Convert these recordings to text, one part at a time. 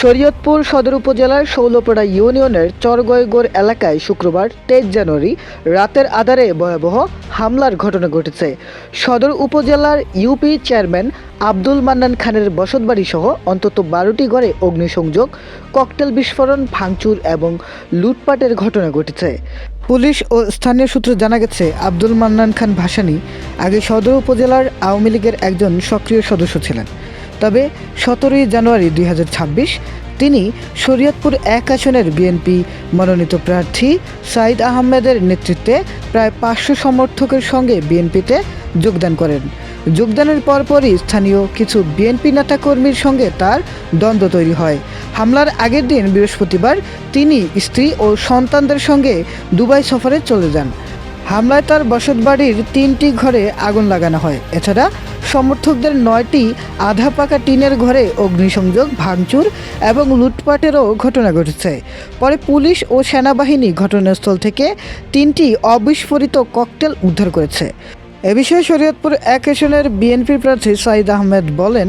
শরীয়তপুর সদর উপজেলার শৌলপাড়া ইউনিয়নের চরগয়গড় এলাকায় শুক্রবার 23 জানুয়ারি রাতের আঁধারে ভয়াবহ হামলার ঘটনা ঘটেছে। সদর উপজেলার ইউপি চেয়ারম্যান আব্দুল মান্নান খানের বসতবাড়ি সহ অন্তত 12টি ঘরে অগ্নিসংযোগ, ককটেল বিস্ফোরণ, ভাঙচুর এবং লুটপাটের ঘটনা ঘটেছে। পুলিশ ও স্থানীয় সূত্রে জানা গেছে, আব্দুল মান্নান খান ভাসানী আগে সদর উপজেলার আওয়ামী লীগের একজন সক্রিয় সদস্য ছিলেন। তবে 17 জানুয়ারি 2026 তিনি শরীয়তপুর 1 আসনের বিএনপি মনোনীত প্রার্থী সাইদ আহমেদের নেতৃত্বে প্রায় 500 সমর্থকের সঙ্গে বিএনপিতে যোগদান করেন। যোগদানের পরপরই স্থানীয় কিছু বিএনপি নেতাকর্মীর সঙ্গে তার দ্বন্দ্ব তৈরি হয়। হামলার আগের দিন বৃহস্পতিবার তিনি স্ত্রী ও সন্তানদের সঙ্গে দুবাই সফরে চলে যান। হামলায় তার বসতবাড়ির 3টি ঘরে আগুন লাগানো হয়। এছাড়া সমর্থকদের 9টি আধা পাকা টিনের ঘরে অগ্নিসংযোগ, ভাঙচুর এবং লুটপাটেরও ঘটনা ঘটেছে। পরে পুলিশ ও সেনাবাহিনী ঘটনাস্থল থেকে 3টি অবিস্ফোরিত ককটেল উদ্ধার করেছে। এ বিষয়ে শরীয়তপুর 1 আসনের বিএনপি প্রার্থী সাইদ আহমেদ বলেন,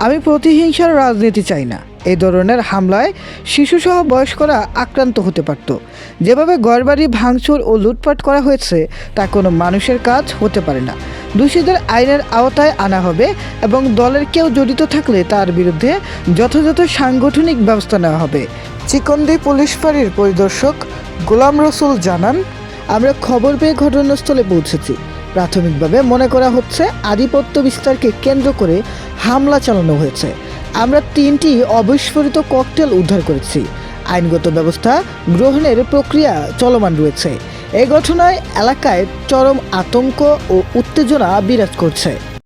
আমি প্রতিহিংসার রাজনীতি চাই না। এই ধরনের হামলায় শিশুসহ বয়স্করা আক্রান্ত হতে পারত। যেভাবে ঘরবাড়ি ভাঙচুর ও লুটপাট করা হয়েছে তা কোনো মানুষের কাজ হতে পারে না। দোষীদের আইনের আওতায় আনা হবে এবং দলের কেউ জড়িত থাকলে তার বিরুদ্ধে যথাযথ সাংগঠনিক ব্যবস্থা নেওয়া হবে। চিকন্দি পুলিশ ফাঁড়ির পরিদর্শক গোলাম রসুল জানান, আমরা খবর পেয়ে ঘটনাস্থলে পৌঁছেছি। প্রাথমিকভাবে মনে করা হচ্ছে আধিপত্য বিস্তারকে কেন্দ্র করে হামলা চালানো হয়েছে। আমরা 3টি অবিস্ফোরিত ককটেল উদ্ধার করেছি। আইনগত ব্যবস্থা গ্রহণের প্রক্রিয়া চলমান রয়েছে। এই ঘটনায় এলাকায় চরম আতঙ্ক ও উত্তেজনা বিরাজ করছে।